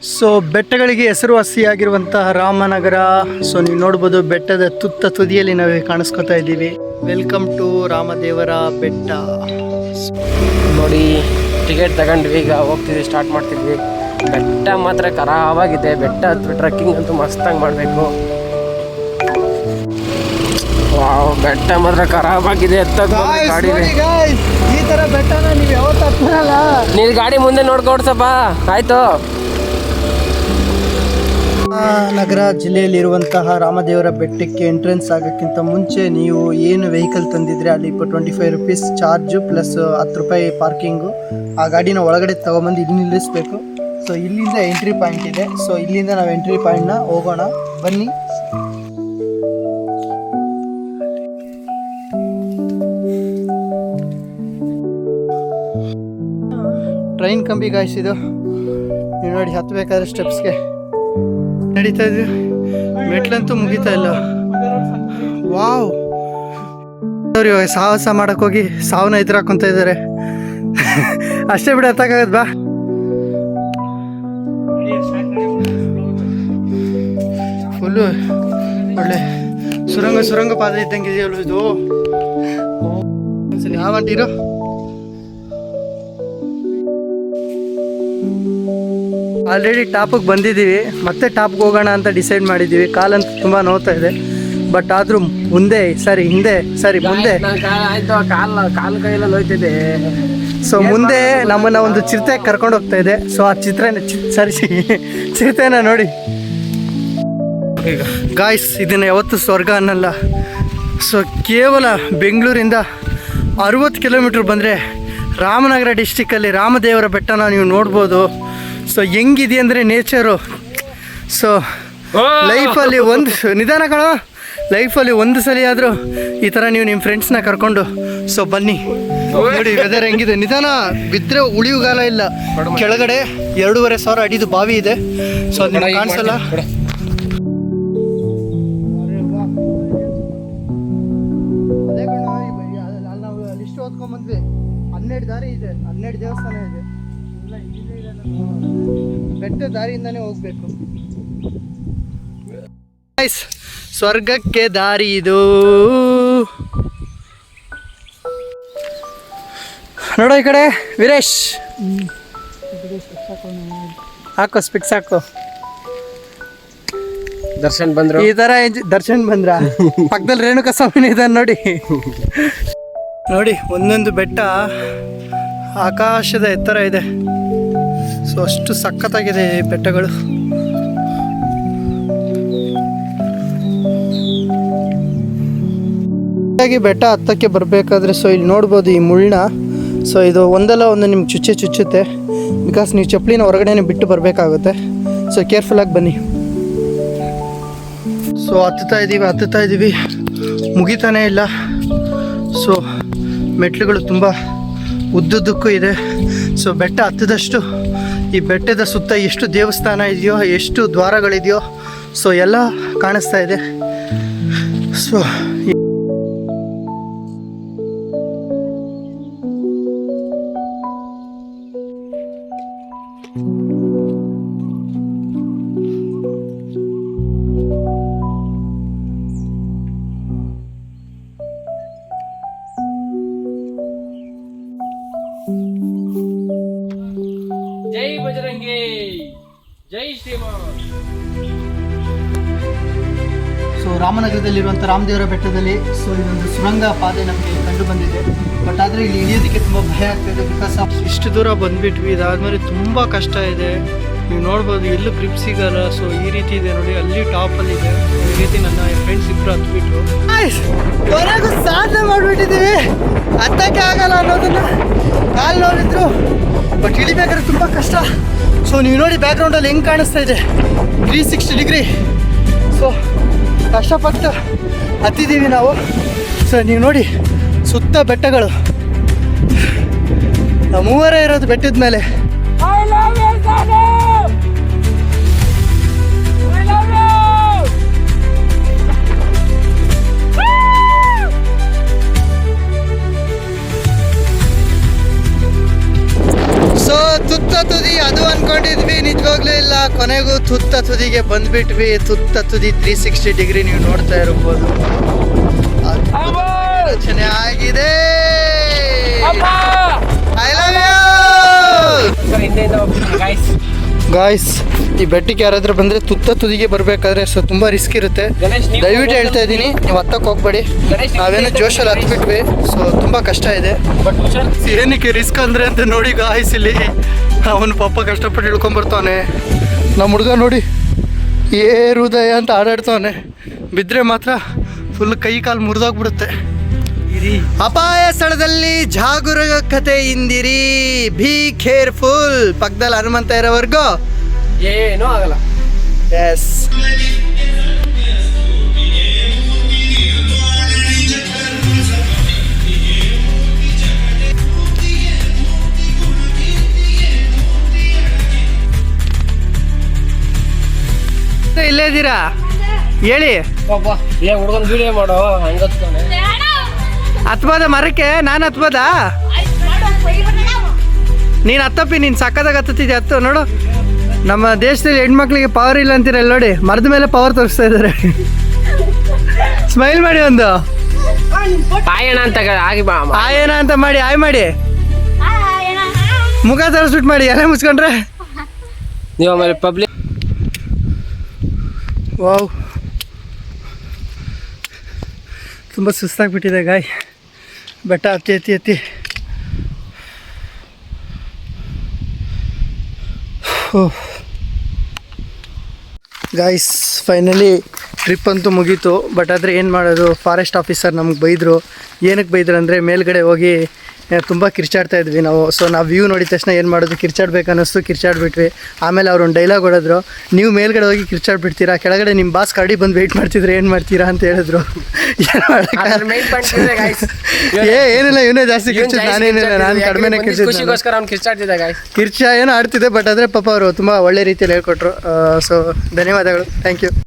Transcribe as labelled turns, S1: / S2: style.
S1: So ಬೆಟ್ಟಗಳಿಗೆ ಹೆಸರುವಾಸಿಯಾಗಿರುವಂತಹ Ramanagara. So ನೀವು ನೋಡ್ಬೋದು ಬೆಟ್ಟದ ತುದಿಯಲ್ಲಿ ನಾವೇ ಕಾಣಿಸ್ಕೊತಾ ಇದ್ದೀವಿ. ವೆಲ್ಕಮ್ ಟು ರಾಮದೇವರ ಬೆಟ್ಟ.
S2: ನೋಡಿ ಟಿಕೆಟ್ ತಗೊಂಡ್ವಿ, ಈಗ ಹೋಗ್ತಿದ್ವಿ, ಸ್ಟಾರ್ಟ್ ಮಾಡ್ತಿದ್ವಿ. ಬೆಟ್ಟ ಮಾತ್ರ ಖರಾಬಾಗಿದೆ. ಬೆಟ್ಟ ಹತ್ರ ಟ್ರೆಕ್ಕಿಂಗ್ ಅಂತೂ ಮಸ್ತಾಗಿ ಮಾಡಬೇಕು. ವಾವ್, ಬೆಟ್ಟ ಮಾತ್ರ ಖರಾಬಾಗಿದೆ. ಗಾಡಿ
S1: ಈ ತರ ಬೆಟ್ಟನ ನೀವು ಯಾವತ್ತು ಹತ್ತಲ್ಲ.
S2: ನೀನು ಗಾಡಿ ಮುಂದೆ ನೋಡ್ಕೊಡ್ಸಪ್ಪ, ಆಯ್ತು.
S1: ನಗರ ಜಿಲ್ಲೆಯಲ್ಲಿರುವಂತಹ ರಾಮದೇವರ ಬೆಟ್ಟಕ್ಕೆ ಎಂಟ್ರೆನ್ಸ್ ಆಗೋಕ್ಕಿಂತ ಮುಂಚೆ ನೀವು ಏನು ವೆಹಿಕಲ್ ತಂದಿದ್ರೆ ಅಲ್ಲಿ 25 ರೂಪೀಸ್ ಚಾರ್ಜು ಪ್ಲಸ್ 10 ರೂಪಾಯಿ ಪಾರ್ಕಿಂಗು. ಆ ಗಾಡಿನ ಒಳಗಡೆ ತಗೊಂಬಂದು ಇಲ್ಲಿ ನಿಲ್ಲಿಸಬೇಕು. ಸೊ ಇಲ್ಲಿಂದ ಎಂಟ್ರಿ ಪಾಯಿಂಟ್ ಇದೆ. ಸೊ ಇಲ್ಲಿಂದ ನಾವು ಎಂಟ್ರಿ ಪಾಯಿಂಟ್ನ ಹೋಗೋಣ, ಬನ್ನಿ. ಟ್ರೈನ್ ಕಂಬಿ ಗಾಯಿಸಿದು ನೀವು ನೋಡಿ, ಹತ್ತಬೇಕಾದ್ರೆ ಸ್ಟೆಪ್ಸ್ಗೆ ನಡೀತಾ ಇದ್ವಿ. ಮೆಟ್ಲಂತೂ ಮುಗಿತಾ ಇಲ್ಲ. ವಾವ್, ಇವಾಗ ಸಾಹಸ ಮಾಡಕ್ ಹೋಗಿ ಸಾವನ್ನ ಎದುರಾಕೊಂತ ಇದ್ದಾರೆ. ಅಷ್ಟೇ ಬಿಡ, ಹತ್ತಕ್ಕಾಗದ್ ಬಾ. ಫುಲ್ಲು ಒಳ್ಳೆ ಸುರಂಗ ಪಾದ ಇದ್ದಂಗೆ ಇದೆಯಲ್ಲ ಇದು. ಸರಿ, ಯಾವಂಟಿರೋ ಆಲ್ರೆಡಿ ಟಾಪಿಗೆ ಬಂದಿದ್ದೀವಿ. ಮತ್ತೆ ಟಾಪ್ಗೆ ಹೋಗೋಣ ಅಂತ ಡಿಸೈಡ್ ಮಾಡಿದ್ದೀವಿ. ಕಾಲಂತೂ ತುಂಬ ನೋವ್ತಾ ಇದೆ, ಬಟ್ ಆದರೂ ಮುಂದೆ ಹಿಂದೆ
S2: ಆಯ್ತು. ಕಾಲು ಕೈಯೆಲ್ಲ ನೋಯ್ತಿದೆ.
S1: ಸೊ ಮುಂದೆ ನಮ್ಮನ್ನ ಒಂದು ಚಿರತೆ ಕರ್ಕೊಂಡು ಹೋಗ್ತಾ ಇದೆ. ಸೊ ಆ ಚಿರತೆನ ನೋಡಿ ಗಾಯ್ಸ್. ಇದನ್ನ ಯಾವತ್ತು ಸ್ವರ್ಗ ಅನ್ನಲ್ಲ. ಸೊ ಕೇವಲ ಬೆಂಗಳೂರಿಂದ 60 ಕಿಲೋಮೀಟ್ರ್ ಬಂದರೆ ರಾಮನಗರ ಡಿಸ್ಟಿಕ್ಕಲ್ಲಿ ರಾಮದೇವರ ಬೆಟ್ಟನ ನೀವು ನೋಡ್ಬೋದು. ಸೊ ಹೆಂಗಿದೆ ಅಂದರೆ ನೇಚರು. ಸೊ ಲೈಫಲ್ಲಿ ಲೈಫಲ್ಲಿ ಒಂದು ಸಲ ಆದರೂ ಈ ಥರ ನೀವು ನಿಮ್ಮ ಫ್ರೆಂಡ್ಸ್ನ ಕರ್ಕೊಂಡು ಸೊ ಬನ್ನಿ. ನೋಡಿ ವೆದರ್ ಹೆಂಗಿದೆ. ನಿಧಾನ ಬಿದ್ದರೆ ಉಳಿಯುಗಾಲ ಇಲ್ಲ. ಕೆಳಗಡೆ 2,500 ಅಡಿದು ಬಾವಿ ಇದೆ. ಸೊ ಅದನ್ನ ಕಾಣಿಸಲ್ಲ. ಅದೇ ಕಣ, ನಾವು ಲಿಸ್ಟ್ ಓದ್ಕೊಂಡ್ಬಂದ್ವಿ. 12 ದಾರಿ ಇದೆ, 12 ದೇವಸ್ಥಾನ ಇದೆ. ಬೆಟ್ಟ ದಾರಿಯಿಂದಾನೇ ಹೋಗ್ಬೇಕು. ಸ್ವರ್ಗಕ್ಕೆ ದಾರಿ ಇದು. ನೋಡೋ ಈ ಕಡೆ ವೀರೇಶ್, ಹಾಕೋ ಸ್ಪಿಕ್ಸ್ ಹಾಕೋ.
S2: ದರ್ಶನ್ ಬಂದ್ರು.
S1: ಈ ತರ ದರ್ಶನ್ ಬಂದ್ರ. ಪಕ್ಕದಲ್ಲಿ ರೇಣುಕಾ ಸ್ವಾಮಿ ಇದ್ದಾನೆ ನೋಡಿ. ನೋಡಿ ಒಂದೊಂದು ಬೆಟ್ಟ ಆಕಾಶದ ಎತ್ತರ ಇದೆ. ಸೊ ಅಷ್ಟು ಸಖತ್ತಾಗಿದೆ ಈ ಬೆಟ್ಟಗಳು. ಬೆಟ್ಟ ಹತ್ತಕ್ಕೆ ಬರಬೇಕಾದ್ರೆ ಸೊ ಇಲ್ಲಿ ನೋಡ್ಬೋದು ಈ ಮುಳ್ಳನ್ನ. ಸೊ ಇದು ಒಂದಲ್ಲ ಒಂದು ನಿಮ್ಗೆ ಚುಚ್ಚುತ್ತೆ. ಬಿಕಾಸ್ ನೀವು ಚಪ್ಪಲಿನ ಹೊರಗಡೆ ಬಿಟ್ಟು ಬರಬೇಕಾಗುತ್ತೆ. ಸೊ ಕೇರ್ಫುಲ್ಲಾಗಿ ಬನ್ನಿ. ಸೊ ಹತ್ತುತ್ತಾ ಇದ್ದೀವಿ, ಮುಗಿತಾನೇ ಇಲ್ಲ. ಸೊ ಮೆಟ್ಲುಗಳು ತುಂಬ ಉದ್ದುದ್ದಕ್ಕೂ ಇದೆ. ಸೊ ಬೆಟ್ಟ ಹತ್ತದಷ್ಟು ಈ ಬೆಟ್ಟದ ಸುತ್ತ ಎಷ್ಟು ದೇವಸ್ಥಾನ ಇದೆಯೋ, ಎಷ್ಟು ದ್ವಾರಗಳಿದೆಯೋ, ಸೊ ಎಲ್ಲ ಕಾಣಿಸ್ತಾ ಇದೆ. ಸೊ
S2: ಜೈ ಬಜರಂಗಿ, ಜೈ ಶ್ರೀರಾಮ್.
S1: ಸೊ ರಾಮನಗರದಲ್ಲಿರುವಂಥ ರಾಮದೇವರ ಬೆಟ್ಟದಲ್ಲಿ ಸೊ ಇದೊಂದು ಸುರಂಗ ಪಾದೆ ನಮಗೆ ಕಂಡು ಬಂದಿದೆ. ಬಟ್ ಆದರೆ ಇಲ್ಲಿ ಇಳಿಯೋದಕ್ಕೆ ತುಂಬ ಭಯ ಆಗ್ತಾಯಿದೆ. ಬಿಕಾಸ್ ಇಷ್ಟು ದೂರ ಬಂದುಬಿಟ್ವಿ. ಇದಾದಮೇಲೆ ತುಂಬ ಕಷ್ಟ ಇದೆ. ನೀವು ನೋಡ್ಬೋದು, ಎಲ್ಲೂ ಗ್ರಿಪ್ ಸಿಗಲ್ಲ. ಸೊ ಈ ರೀತಿ ಇದೆ ನೋಡಿ, ಅಲ್ಲಿ ಟಾಪಲ್ಲಿದೆ. ಈ ರೀತಿ ನನ್ನ ಫ್ರೆಂಡ್ಸ್ ಇಬ್ಬರು ಹತ್ಬಿಟ್ರು. ಹೊರಗೂ ಸಾಧನೆ ಮಾಡಿಬಿಟ್ಟಿದ್ದೀವಿ. ಹತ್ತಕ್ಕೆ ಆಗಲ್ಲ ಅನ್ನೋದನ್ನು ಕಾಲು ನೋಡಿದ್ರು. ಬಟ್ ಇಳಿಬೇಕಾದ್ರೆ ತುಂಬ ಕಷ್ಟ. ಸೊ ನೀವು ನೋಡಿ ಬ್ಯಾಕ್ಗ್ರೌಂಡಲ್ಲಿ ಹೆಂಗೆ ಕಾಣಿಸ್ತಾ ಇದೆ, 360 ಡಿಗ್ರಿ. ಸೊ ಕಷ್ಟಪಟ್ಟು ಹತ್ತಿದ್ದೀವಿ ನಾವು. ಸೊ ನೀವು ನೋಡಿ ಸುತ್ತ ಬೆಟ್ಟಗಳು, ನಾವು ಮೂವರೇ ಇರೋದು ಬೆಟ್ಟದ ಮೇಲೆ. ಸೊ ತುತ್ತ ತುದಿ ಅದು ಅನ್ಕೊಂಡಿದ್ವಿ, ನಿಜವಾಗ್ಲೂ ಇಲ್ಲ. ಕೊನೆಗೂ ತುತ್ತ ತುದಿಗೆ ಬಂದ್ಬಿಟ್ವಿ. ತುತ್ತ ತುದಿ 360 ಡಿಗ್ರಿ ನೀವು ನೋಡ್ತಾ ಇರ್ಬೋದು. ರಚನೆ ಆಗಿದೆ. I love you. ಗಾಯ್ಸ್, ಈ ಬೆಟ್ಟಕ್ಕೆ ಯಾರಾದ್ರೂ ಬಂದ್ರೆ ತುತ್ತ ತುದಿಗೆ ಬರ್ಬೇಕಾದ್ರೆ ತುಂಬಾ ರಿಸ್ಕ್ ಇರುತ್ತೆ. ದಯವಿಟ್ಟು ಹೇಳ್ತಾ ಇದ್ದೀನಿ, ನೀವು ಹತ್ತಕ್ಕೆ ಹೋಗ್ಬೇಡಿ. ನಾವೇನೋ ಜೋಶಲ್ಲಿ ಹತ್ಬಿಟ್ವಿ, ಸೊ ತುಂಬಾ ಕಷ್ಟ ಇದೆ. ಏನಕ್ಕೆ ರಿಸ್ಕ್ ಅಂದ್ರೆ ಅಂತ ನೋಡಿ ಗಾಯ್ಸ್, ಇಲ್ಲಿ ಅವನು ಪಾಪ ಕಷ್ಟಪಟ್ಟು ಇಳ್ಕೊಂಬರ್ತಾನೆ. ನಮ್ಮ ಹುಡುಗ ನೋಡಿ ಏ ಹೃದಯ ಅಂತ ಆಡಾಡ್ತಾವನೆ. ಬಿದ್ದರೆ ಮಾತ್ರ ಫುಲ್ ಕೈ ಕಾಲು ಮುರಿದೋಗ್ಬಿಡುತ್ತೆ. ಅಪಾಯ ಸ್ಥಳದಲ್ಲಿ ಜಾಗರೂಕತೆಯಿಂದಿರಿ. Be careful. ಪಕ್ಕದಲ್ಲಿ ಹನುಮಂತ ಇರೋವರೆಗೂ
S2: ಏನೂ ಆಗಲ್ಲ.
S1: ಎಸ್. ಇಲ್ಲೇ ಇದ್ದೀರಾ ಹೇಳಿ.
S2: ಹುಡುಗನ್ ವಿಡಿಯೋ ಮಾಡೋ ಹಂಗತ್ತಾನೆ.
S1: ಹತ್ಬೋದ ಮರಕ್ಕೆ? ನಾನು ಹತ್ಬೋದಾ? ನೀನು ಹತ್ತಪ್ಪಿ, ನೀನು ಸಕ್ಕದಾಗ ಹತ್ತಿದ್ದೆ. ಹತ್ತು ನೋಡು, ನಮ್ಮ ದೇಶದಲ್ಲಿ ಹೆಣ್ಮಕ್ಳಿಗೆ ಪವರ್ ಇಲ್ಲ ಅಂತೀರಲ್ಲ ನೋಡಿ, ಮರದ ಮೇಲೆ ಪವರ್ ತೋರಿಸ್ತಾ ಇದ್ದಾರೆ. ಸ್ಮೈಲ್ ಮಾಡಿ, ಒಂದು
S2: ಆಯಣ ಅಂತ ಆಗಿ
S1: ಆಯನ ಅಂತ ಮಾಡಿ, ಆಯ್ ಮಾಡಿ, ಮುಖ ತೋರಿಸ್ಬಿಟ್ಟು ಮಾಡಿ, ಎಲ್ಲ ಮುಚ್ಕೊಂಡ್ರೆ
S2: ನೀವು ಆಮೇಲೆ ಪಬ್ಲಿಕ್.
S1: ವಾವ್, ತುಂಬ ಸುಸ್ತಾಗ್ಬಿಟ್ಟಿದೆ ಗಾಯ್. ಬೆಟ್ಟ ಹತ್ತಿ ಹತ್ತಿ ಹತ್ತಿ ಗಾಯ್ಸ್, ಫೈನಲಿ ಟ್ರಿಪ್ ಅಂತೂ ಮುಗೀತು. ಬಟ್ ಆದರೆ ಏನು ಮಾಡೋದು, ಫಾರೆಸ್ಟ್ ಆಫೀಸರ್ ನಮ್ಗೆ ಬೈದರು. ಏನಕ್ಕೆ ಬೈದ್ರು ಅಂದರೆ, ಮೇಲ್ಗಡೆ ಹೋಗಿ ತುಂಬ ಕಿರ್ಚಾಡ್ತಾ ಇದ್ವಿ ನಾವು. ಸೊ ನಾವು ವ್ಯೂ ನೋಡಿದ ತಕ್ಷಣ ಏನು ಮಾಡೋದು, ಕಿರ್ಚಾಡ್ಬೇಕನ್ನಿಸ್ತು, ಕಿರ್ಚಾಡ್ಬಿಟ್ವಿ. ಆಮೇಲೆ ಅವ್ರು ಒಂದು ಡೈಲಾಗ್ ಹೊಡೆದ್ರು, ನೀವು ಮೇಲ್ಗಡೆ ಹೋಗಿ ಕಿರ್ಚಾಡ್ಬಿಡ್ತೀರಾ, ಕೆಳಗಡೆ ನಿಮ್ಮ ಬಾಸ್ ಕರಡಿ ಬಂದು ವೆಯ್ಟ್ ಮಾಡ್ತಿದ್ರೆ ಏನು ಮಾಡ್ತೀರಾ ಅಂತ ಹೇಳಿದ್ರು. ಏನಿಲ್ಲ, ಇವನೇ ಜಾಸ್ತಿ ಕಿರ್ಚಿದ್, ನಾನೇನಿಲ್ಲ, ನಾನು ಕಡಿಮೆನೇ ಕಿರ್ಚ ಏನೋ ಆಡ್ತಿದ್ದೆ. ಬಟ್ ಆದರೆ ಪಾಪ ಅವರು ತುಂಬ ಒಳ್ಳೆ ರೀತಿಯಲ್ಲಿ ಹೇಳ್ಕೊಟ್ರು. ಸೊ ಧನ್ಯವಾದಗಳು, ಥ್ಯಾಂಕ್ ಯು.